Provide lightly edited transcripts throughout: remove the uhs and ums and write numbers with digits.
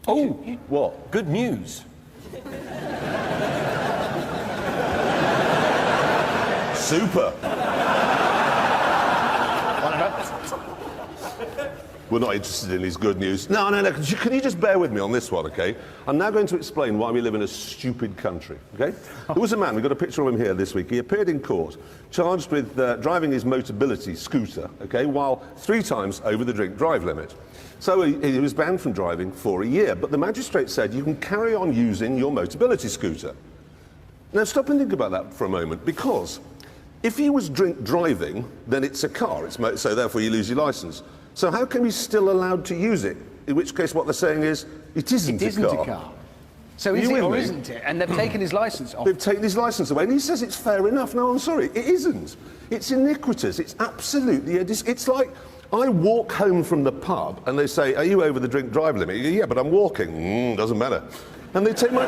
Oh, What? good news. Super. We're not interested in his good news. No. Can you just bear with me on this one, okay? I'm now going to explain why we live in a stupid country, okay? There was a man, we've got a picture of him here this week. He appeared in court, charged with driving his Motability scooter, okay, while 3 times over the drink drive limit. So he was banned from driving for a year, but the magistrate said you can carry on using your Motability scooter. Now stop and think about that for a moment, because if he was drink driving, then it's a car, so therefore you lose your licence. So how come he's still allowed to use it? In which case what they're saying is, it isn't a car. So is it or isn't it? And they've taken his licence off. They've taken his licence away, and he says it's fair enough. No, I'm sorry, it isn't. It's iniquitous, it's absolutely, it's like, I walk home from the pub, and they say, are you over the drink drive limit? Yeah, but I'm walking. Doesn't matter. And they take my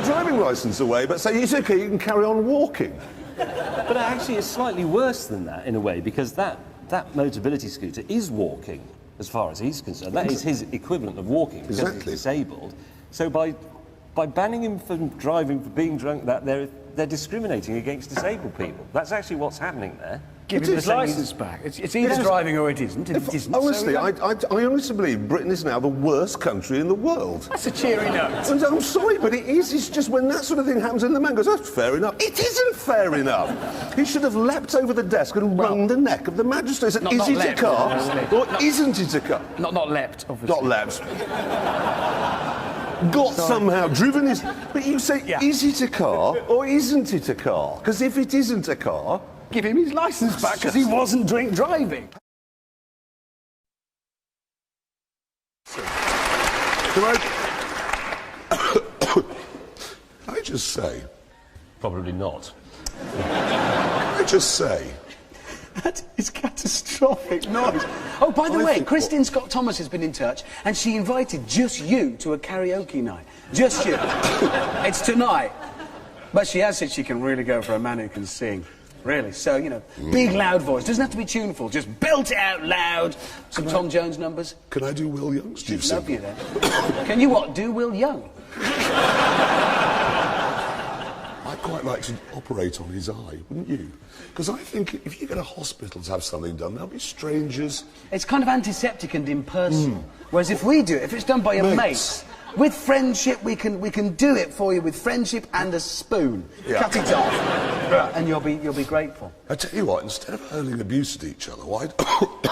driving licence away, but say, it's okay, you can carry on walking. But actually, it's slightly worse than that, in a way, because that Motability scooter is walking, as far as he's concerned. That is his equivalent of walking, because he's disabled. So by banning him from driving, for being drunk, they're discriminating against disabled people. That's actually what's happening there. Give him his licence back. It's either driving or it isn't. It isn't. Honestly, I honestly believe Britain is now the worst country in the world. That's a cheery note. And I'm sorry, but it is. It's just when that sort of thing happens, and the man goes, "That's fair enough." It isn't fair enough. He should have leapt over the desk and wrung the neck of the magistrate. Said, "Is it a car or isn't it a car?" Not leapt, obviously. Not leapt. Somehow driven his. But you say, is it a car or isn't it a car? Because if it isn't a car, give him his licence back because he wasn't drink driving. Can I just say? Probably not. Can I just say? That is catastrophic noise. Oh, by the way, Christine Scott Thomas has been in touch, and she invited just you to a karaoke night. Just you. It's tonight. But she has said she can really go for a man who can sing. Really. So, you know, big, loud voice. Doesn't have to be tuneful. Just belt it out loud. Some Tom Jones numbers. Can I do Will Young's? She'd love you then. Can you what? Do Will Young? I'd quite like to operate on his eye, wouldn't you? Because I think if you get a hospital to have something done, there'll be strangers. It's kind of antiseptic and impersonal. Whereas if we do it, if it's done by your mates, with friendship, we can do it for you with friendship and a spoon. Cut it off, and you'll be grateful. I tell you what, instead of hurling abuse at each other, why?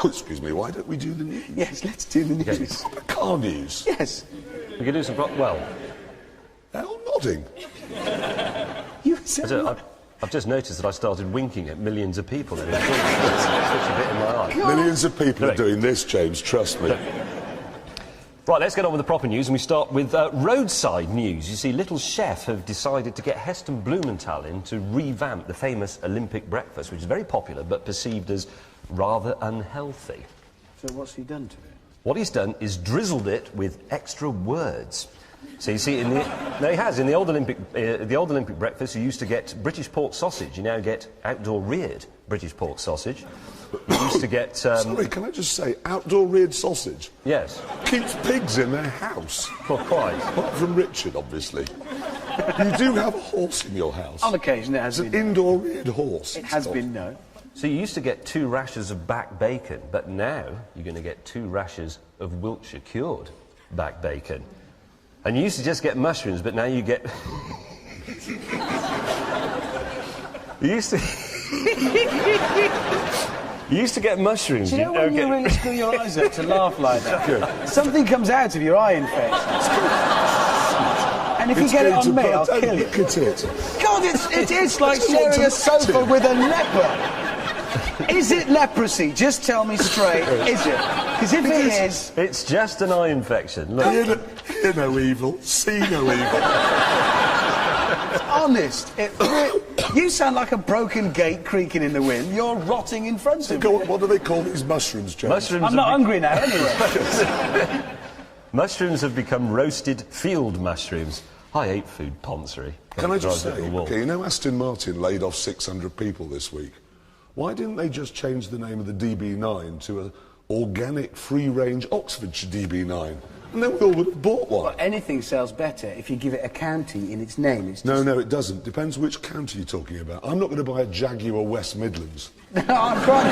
Excuse me. Why don't we do the news? Yes, let's do the news. Car news. Yes. We can do some. Well, they're all nodding. You said. I've just noticed that I started winking at millions of people. Then. It's a bit in my eye. Millions of people are doing this, James. Trust me. Right, let's get on with the proper news, and we start with roadside news. You see, Little Chef have decided to get Heston Blumenthal in to revamp the famous Olympic breakfast, which is very popular but perceived as rather unhealthy. So what's he done to it? What he's done is drizzled it with extra words. So you see, in the old Olympic breakfast, you used to get British pork sausage. You now get outdoor reared British pork sausage. You used to get. Sorry, can I just say, outdoor reared sausage? Yes. Keeps pigs in their house. Well, quite. Apart from Richard, obviously. You do have a horse in your house. On occasion, it has been. It's an indoor reared horse. It has been, no. So you used to get 2 rashers of back bacon, but now you're going to get 2 rashers of Wiltshire cured back bacon. And you used to just get mushrooms, but now you get... You used to get mushrooms. Do you know when you really screw your eyes up to laugh like that? Something comes out of your eye infection. And if you get it on me, I'll kill you. Look at it. God, it is like sharing a sofa with a leper. Is it leprosy? Just tell me straight, is it? Because if it is... It's just an eye infection. Look. Hear no evil, see no evil. Honest, you sound like a broken gate creaking in the wind. You're rotting in front of me. What do they call these mushrooms, James? Mushrooms I'm not hungry now, anyway. Mushrooms have become roasted field mushrooms. I hate food poncery. Can I just say, okay, you know Aston Martin laid off 600 people this week. Why didn't they just change the name of the DB9 to an organic free-range Oxfordshire DB9? And then we all would have bought one. Well, anything sells better if you give it a county in its name. It's just... No, it doesn't. Depends which county you're talking about. I'm not going to buy a Jaguar West Midlands. I'm trying to...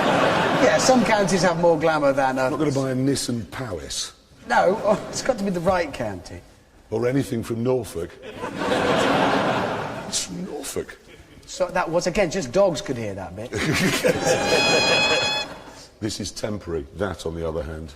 Yeah, some counties have more glamour than others. I'm not going to buy a Nissan Powys. No, it's got to be the right county. Or anything from Norfolk. It's from Norfolk. So that was, again, just dogs could hear that bit. This is temporary. That, on the other hand.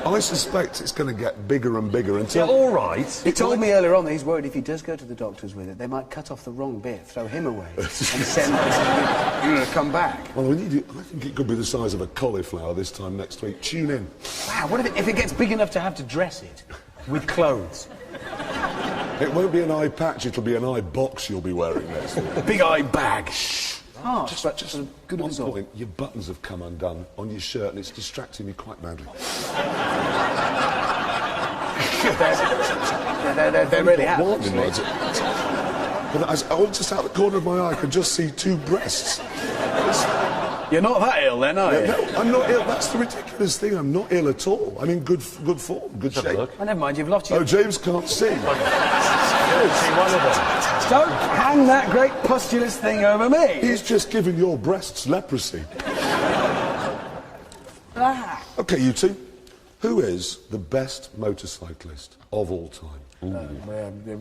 I suspect it's going to get bigger and bigger until... Yeah, all right. He told me earlier on that he's worried if he does go to the doctors with it, they might cut off the wrong bit, throw him away, and send us to come back. Well, I think it could be the size of a cauliflower this time next week. Tune in. Wow, what if it gets big enough to have to dress it with clothes? It won't be an eye patch, it'll be an eye box you'll be wearing next week. A big eye bag. Oh, Just good one result. point, your buttons have come undone on your shirt and it's distracting me quite badly. They really have. Warning lights. But just out the corner of my eye, I could just see two breasts. You're not that ill then, are you? No, I'm not ill. That's the ridiculous thing. I'm not ill at all. I'm in good form, good shape. Oh, never mind, you've lost your... Oh, James can't see. Don't hang that great postulous thing over me. He's just giving your breasts leprosy. Okay, you two. Who is the best motorcyclist of all time?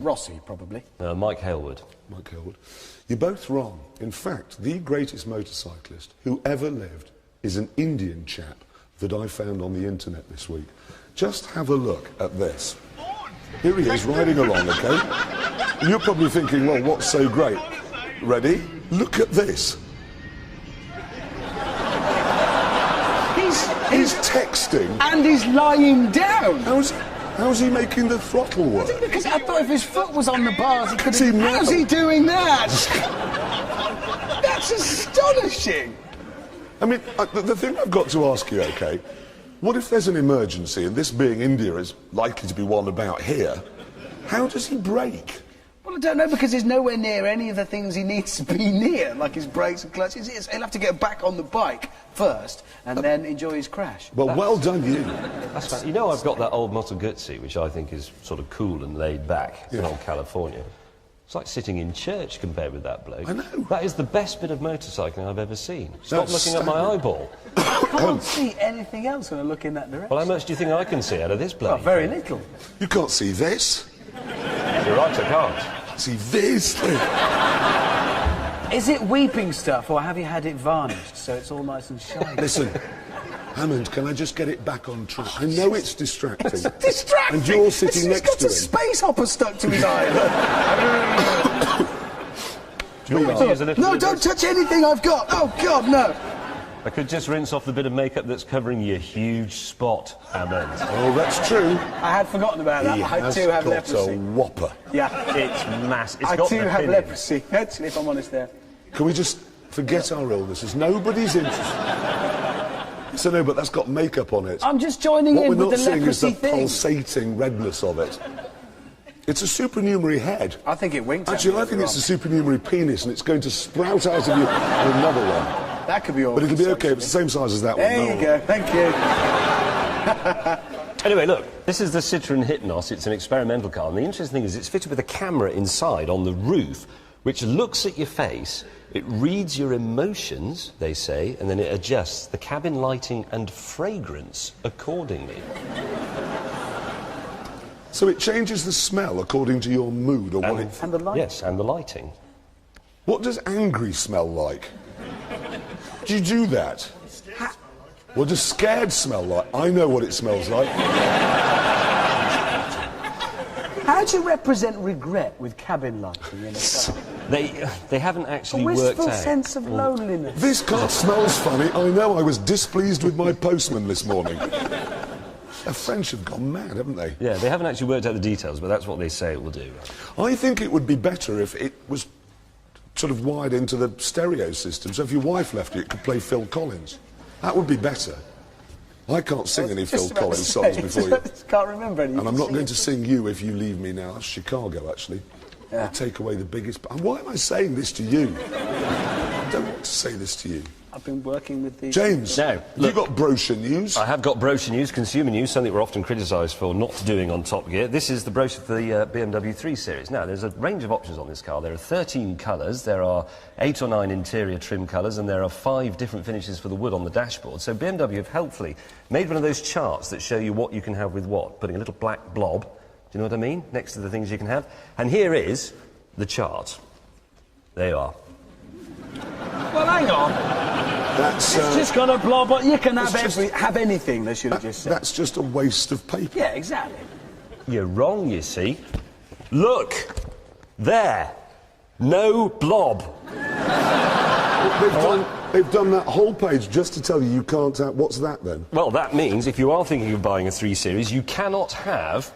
Rossi, probably. Mike Hailwood. Mike Elwood. You're both wrong. In fact, the greatest motorcyclist who ever lived is an Indian chap that I found on the internet this week. Just have a look at this. Here he is riding along, okay? And you're probably thinking, well, what's so great? Ready? Look at this. He's texting. And he's lying down. How's he making the throttle work? Because I thought if his foot was on the bars, he could See, have... now- How's he doing that? That's astonishing. I mean, the thing I've got to ask you, okay, what if there's an emergency, and this being India is likely to be one about here, how does he brake? Well, I don't know, because he's nowhere near any of the things he needs to be near, like his brakes and clutches. He'll have to get back on the bike first, and then enjoy his crash. Well done, you. That's fine. You know, I've got that old Moto Guzzi, which I think is sort of cool and laid back in old California. It's like sitting in church compared with that bloke. I know. That is the best bit of motorcycling I've ever seen. Stop That's looking at my eyeball. I can't see anything else when I look in that direction. Well, how much do you think I can see out of this bloke? Well, very little. You can't see this. You're right, I can't. See this. Is it weeping stuff, or have you had it varnished so it's all nice and shiny? Listen, Hammond, can I just get it back on track? I know it's distracting. It's distracting. And you're sitting He's next to got a him. space hopper stuck to his eye. Do you want me to use a little No, bit don't of touch anything I've got. Oh, God, no. I could just rinse off the bit of makeup that's covering your huge spot, Hammond. Oh, that's true. I had forgotten about that. He I has too have got leprosy. a whopper. Yeah. It's massive. It's I got too the have pin in. leprosy, actually, if I'm honest there. Can we just forget our illnesses? Nobody's interested. So no, but that's got makeup on it. I'm just joining What in we're with not the seeing is leprosy the thing. pulsating redness of it. It's a supernumerary head. I think it winked at Actually, me I think earlier it's a supernumerary penis, and it's going to sprout out of you another one. on. That could be all. But it'll be okay. It's the same size as that one. There No you one- go. Thank you. Anyway, look, this is the Citroën Hypnos. It's an experimental car, and the interesting thing is it's fitted with a camera inside on the roof, which looks at your face, it reads your emotions, they say, and then it adjusts the cabin lighting and fragrance accordingly. So it changes the smell according to your mood or what it... And the light. Yes, and the lighting. What does angry smell like? Do you do that? What does scared smell like? I know what it smells like. How do you represent regret with cabin lighting in a car? They haven't A actually worked wistful out. sense of loneliness. This car smells funny. I know I was displeased with my postman this morning. The French have gone mad, haven't they? Yeah, they haven't actually worked out the details, but that's what they say it will do. I think it would be better if it was sort of wired into the stereo system, so if your wife left you, it could play Phil Collins. That would be better. I can't sing any Phil Collins songs before you. I can't remember any. And I'm not going to sing You If You Leave Me Now. That's Chicago, actually. Yeah. I take away the biggest... And why am I saying this to you? I don't want to say this to you. I've been working with the... James, No, you look. got brochure news? I have got brochure news, consumer news, something we're often criticised for not doing on Top Gear. This is the brochure for the BMW 3 Series. Now, there's a range of options on this car. There are 13 colours, there are 8 or 9 interior trim colours, and there are 5 different finishes for the wood on the dashboard. So BMW have helpfully made one of those charts that show you what you can have with what, putting a little black blob, do you know what I mean, next to the things you can have. And here is the chart. There you are. Well, hang on. That's, It's just got a blob, but you can have anything, they should have just said. That's just a waste of paper. Yeah, exactly. You're wrong, you see. Look! There! No blob. They've done that whole page just to tell you can't have... What's that, then? Well, that means if you are thinking of buying a 3 Series, you cannot have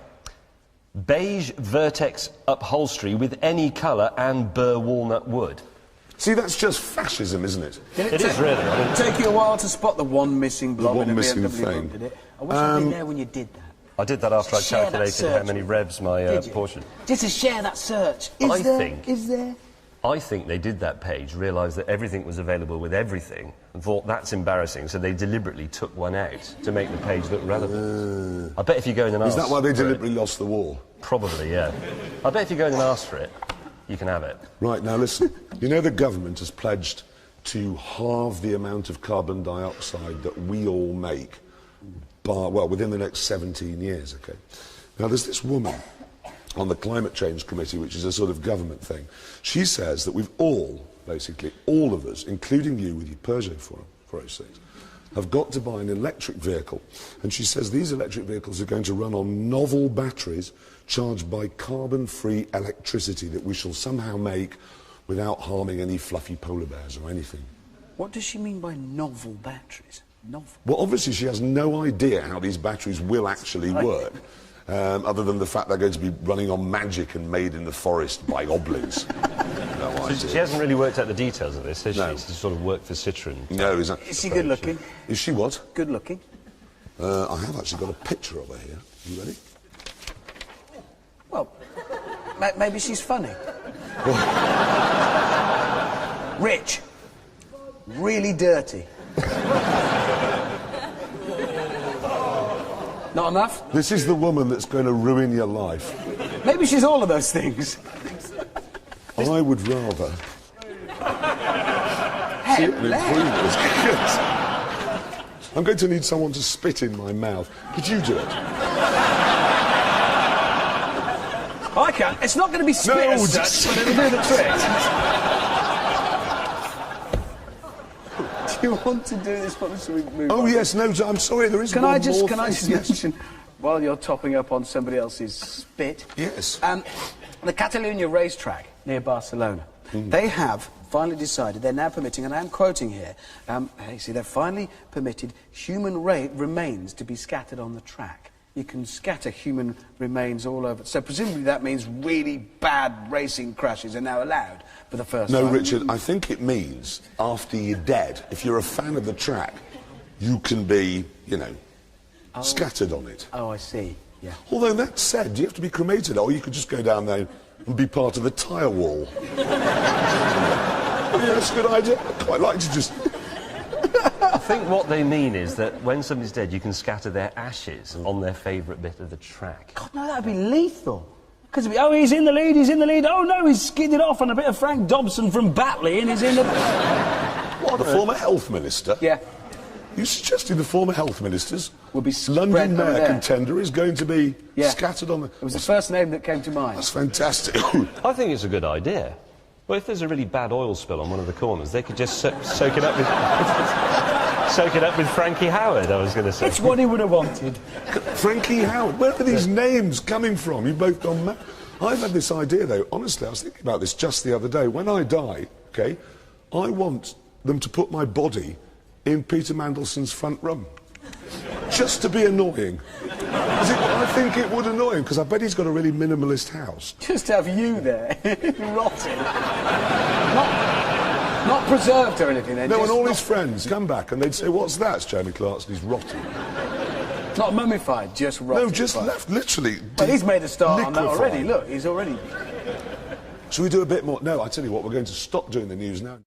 beige vertex upholstery with any colour and burr walnut wood. See, that's just fascism, isn't it? It is really. I mean, Take you a while to spot the one missing blob one in a missing BMW thing. book, did it? I wish I'd been there when you did that. I did that after I Share that calculated how search. many revs my Did you? portion. Just to share that search. I think they did that page, realised that everything was available with everything, and thought that's embarrassing, so they deliberately took one out to make the page look relevant. I bet if you go in and ask... Is that why they for it- deliberately lost the war? Probably, yeah. I bet if you go in and ask for it, you can have it. Right, now listen. You know the government has pledged to halve the amount of carbon dioxide that we all make within the next 17 years, OK? Now, there's this woman on the Climate Change Committee, which is a sort of government thing. She says that we've all, basically, all of us, including you with your Peugeot 406, have got to buy an electric vehicle. And she says these electric vehicles are going to run on novel batteries charged by carbon-free electricity that we shall somehow make without harming any fluffy polar bears or anything. What does she mean by novel batteries? Novel? Well, obviously she has no idea how these batteries will actually work, other than the fact they're going to be running on magic and made in the forest by goblins. No idea. She hasn't really worked out the details of this, has No. she? She's sort of worked for Citroën. No, Is she good looking? Is she what? Good looking. I have actually got a picture of her here. You ready? Well, maybe she's funny. Rich. Really dirty. Not enough? This is the woman that's going to ruin your life. Maybe she's all of those things. I would rather see it and improve this. I'm going to need someone to spit in my mouth. Could you do it? I can. It's not going to be spit No, as just- such, but it'll do the trick. Do you want to do this? What should we move Oh on? yes, no, I'm sorry, there is Can one I just more thing. Yes. mention, while you're topping up on somebody else's spit? Yes. The Catalunya racetrack near Barcelona, they have finally decided, they're now permitting, and I'm quoting here, they've finally permitted human remains to be scattered on the track. You can scatter human remains all over. So presumably that means really bad racing crashes are now allowed for the first No, time. Richard, I think it means after you're dead, if you're a fan of the track, you can be, you know, scattered on it. Oh, I see. Yeah. Although that said, you have to be cremated, or you could just go down there and be part of the tyre wall. Yeah, that's a good idea. I'd quite like to just... I think what they mean is that when somebody's dead, you can scatter their ashes on their favourite bit of the track. God, no, that'd be lethal. Because it'd be, oh, he's in the lead, he's in the lead. Oh, no, he's skidded off on a bit of Frank Dobson from Batley and he's in the... What, the former health minister? Yeah. You suggested the former health ministers Will be London spread over mayor there. contender is going to be scattered on the... It was the first name that came to mind. That's fantastic. I think it's a good idea. Well, if there's a really bad oil spill on one of the corners, they could just soak it up with... soak it up with Frankie Howard, I was going to say. It's what he would have wanted. Frankie Howard, where are these names coming from? You've both gone mad. I've had this idea, though. Honestly, I was thinking about this just the other day. When I die, OK, I want them to put my body in Peter Mandelson's front room. Just to be annoying. I think it would annoy him, because I bet he's got a really minimalist house. Just have you there, rotting. Not preserved or anything, then. No, just and all his friends come back and they'd say, what's that? It's Jeremy Clarkson, he's rotten. not mummified, just rotting. No, just left, literally. But he's made a start on that liquefied. already. Look, he's already... Shall we do a bit more? No, I tell you what, we're going to stop doing the news now.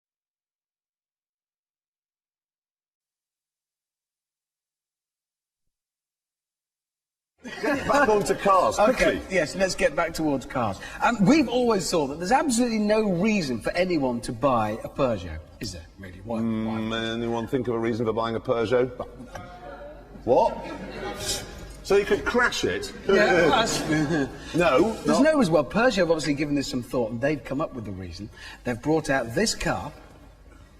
Get back onto cars, quickly. Okay, yes, let's get back towards cars. We've always thought that there's absolutely no reason for anyone to buy a Peugeot, is there, really? Why? Anyone think of a reason for buying a Peugeot? What? So you could crash it? Yeah, No. There's no reason. Well, Peugeot have obviously given this some thought, and they've come up with the reason. They've brought out this car.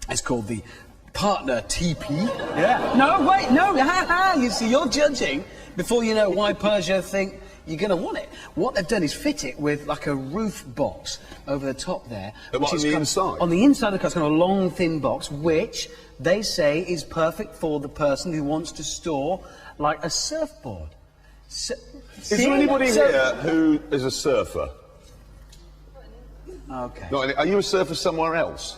It's called the Partner TP. Yeah. No, wait, no. You see, you're judging before you know why Peugeot think you're going to want it. What they've done is fit it with like a roof box over the top there. What, on the inside? On the inside of the car, it's kind of a long, thin box, which they say is perfect for the person who wants to store, like, a surfboard. Is there anybody here who is a surfer? Okay. Not are you a surfer somewhere else?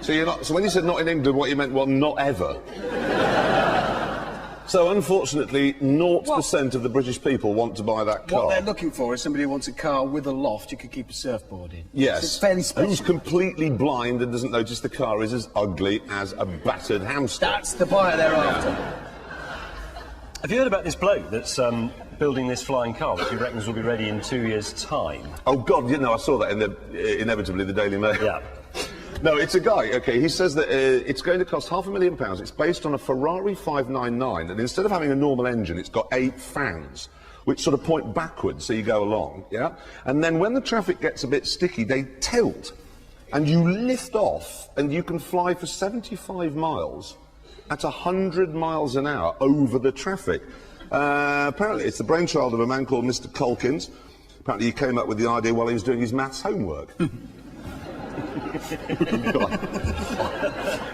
So you're not. So when you said not in England, what you meant, well, not ever. So unfortunately, 0% of the British people want to buy that car. What they're looking for is somebody who wants a car with a loft you could keep a surfboard in. Yes. So it's fairly special. Who's completely blind and doesn't notice the car is as ugly as a battered hamster. That's the buyer they're after. Have you heard about this bloke that's building this flying car, which he reckons will be ready in 2 years' time? Oh God, you know, I saw that in the inevitably the Daily Mail. Yeah. No, it's a guy, okay, he says that it's going to cost £500,000. It's based on a Ferrari 599, and instead of having a normal engine, it's got 8 fans, which sort of point backwards, so you go along, yeah? And then when the traffic gets a bit sticky, they tilt, and you lift off, and you can fly for 75 miles at 100 miles an hour over the traffic. Apparently, it's the brainchild of a man called Mr. Culkins. Apparently, he came up with the idea while he was doing his maths homework.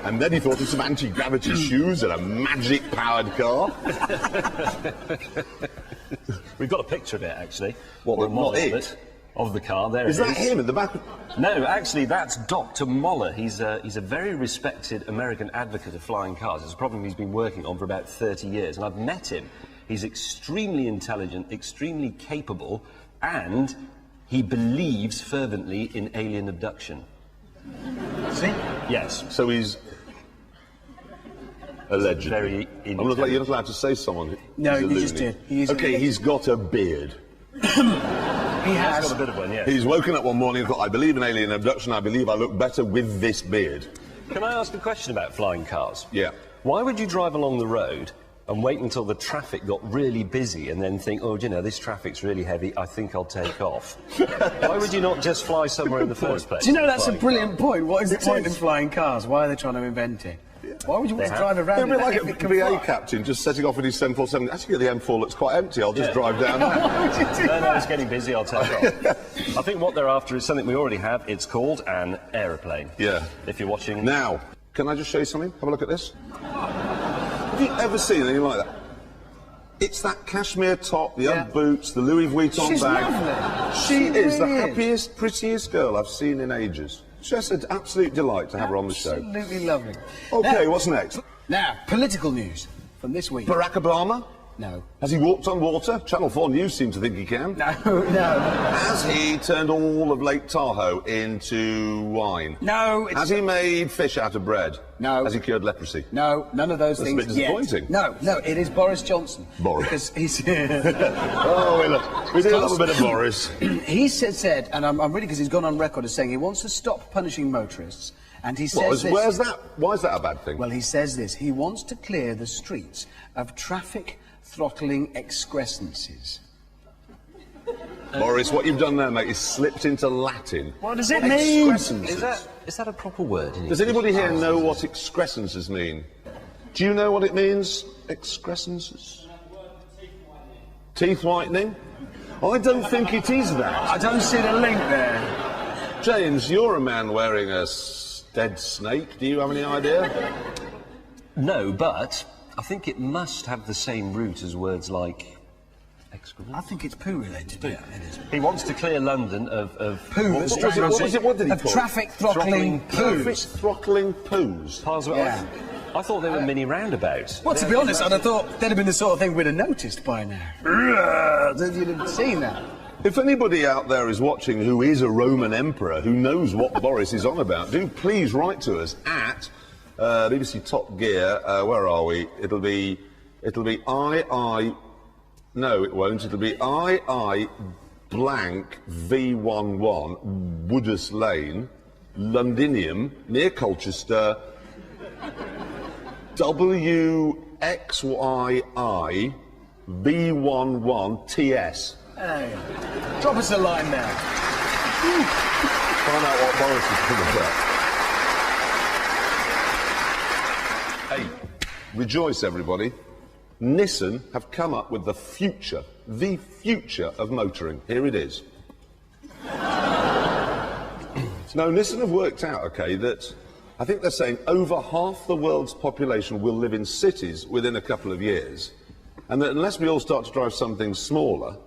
And then he thought of some anti-gravity shoes and a magic-powered car. We've got a picture of it, actually. What, Or a model not of it? Of the car. There Is it that him in the back? No, actually, that's Dr. Moller. He's a very respected American advocate of flying cars. It's a problem he's been working on for about 30 years, and I've met him. He's extremely intelligent, extremely capable, and he believes fervently in alien abduction. See? Yes. So he's allegedly. Very you're not allowed to say someone. No, who's a you just loony. did. He is okay, he's got a beard. He has. He's got a bit of one, yes. He's woken up one morning and thought, I believe in alien abduction, I believe I look better with this beard. Can I ask a question about flying cars? Yeah. Why would you drive along the road and wait until the traffic got really busy and then think, oh, you know, this traffic's really heavy, I think I'll take off? Why would you not just fly somewhere in the first place? Do you know that's a brilliant point? What is the point in flying cars? Why are they trying to invent it? Why would you want to drive around It'd be in like that a if it can VA fly? captain just setting off with his 747. Actually, the M4 looks quite empty. I'll just drive down there. Why would you do No, that? it's getting busy, I'll take off. I think what they're after is something we already have. It's called an aeroplane. Yeah. If you're watching... Now, can I just show you something? Have a look at this. Have you ever seen anything like that? It's that cashmere top, the Ugg boots, the Louis Vuitton She's bag. lovely. She is the really is. happiest, prettiest girl I've seen in ages. Just an absolute delight to have her on the show. Absolutely lovely. Okay, Now- what's next? Now, political news from this week. Barack Obama? No. Has he walked on water? Channel 4 News seem to think he can. No. Has he turned all of Lake Tahoe into wine? No. It's... Has he made fish out of bread? No. Has he cured leprosy? No, none of those That's a things bit yet. disappointing. No, it is Boris Johnson. Boris. Because he's... Oh, we do love a bit of Boris. He said, and I'm really, because he's gone on record as saying he wants to stop punishing motorists, and he says this... Where's that? Why is that a bad thing? Well, he says this. He wants to clear the streets of traffic throttling excrescences. Boris, what you've done there, mate, is slipped into Latin. What does it mean? Excrescences. Is that a proper word? Does anybody here know what excrescences mean? Do you know what it means? Excrescences? Teeth whitening? I don't think it is that. I don't see the link there. James, you're a man wearing a dead snake. Do you have any idea? No, but I think it must have the same root as words like excrement. I think it's poo related. Yeah, it is. He wants to clear London of Poo. What was it? What did he Of call it? traffic throttling Traffic poos. throttling poos. Yeah. I thought they were mini roundabouts. Well, to be honest, I'd have thought that'd have been the sort of thing we'd have noticed by now. You'd have seen that. If anybody out there is watching who is a Roman emperor who knows what Boris is on about, do please write to us at BBC Top Gear. Where are we? It'll be No, it won't. It'll be II blank V11 Woodus Lane, Londinium, near Colchester, WXYI B11 TS. Hey, drop us a line now. Find out what Boris is going to say. Hey, rejoice, everybody. Nissan have come up with the future of motoring. Here it is. No, Nissan have worked out, okay, that I think they're saying over half the world's population will live in cities within a couple of years, and that unless we all start to drive something smaller,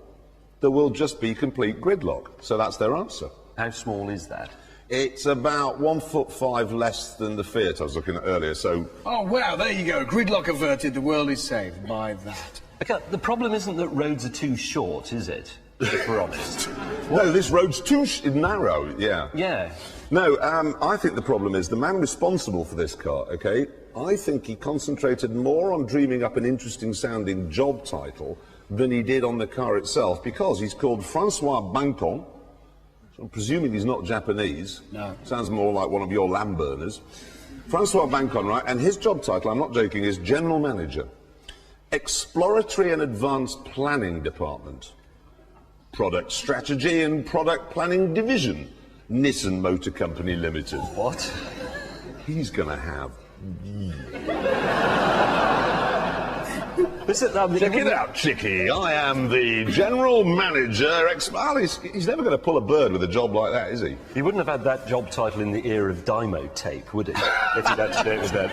there will just be complete gridlock. So that's their answer. How small is that? It's about 1.5 less than the Fiat I was looking at earlier, so... Oh, wow, there you go. Gridlock averted, the world is saved by that. Okay, the problem isn't that roads are too short, is it? If we're honest. No, this road's too narrow, yeah. Yeah. No, I think the problem is the man responsible for this car, OK? I think he concentrated more on dreaming up an interesting-sounding job title than he did on the car itself, because he's called Francois Bancon. So I'm presuming he's not Japanese. No. Sounds more like one of your lamb burners. Francois Bancon, right? And his job title, I'm not joking, is General Manager. Exploratory and Advanced Planning Department. Product Strategy and Product Planning Division. Nissan Motor Company Limited. What? He's gonna have... Check it out, Chicky. I am the General Manager. He's never going to pull a bird with a job like that, is he? He wouldn't have had that job title in the era of Dymo tape, would he? If he'd had to do it with that.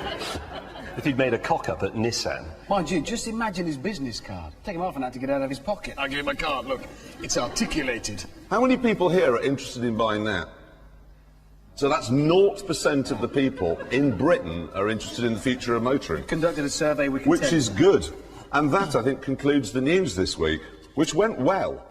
If he'd made a cock-up at Nissan. Mind you, just imagine his business card. Take him half an hour to get out of his pocket. I'll give him a card, look. It's articulated. How many people here are interested in buying that? So that's 0% of the people in Britain are interested in the future of motoring. Conducted a survey, we can Which is good. And that, I think, concludes the news this week, which went well.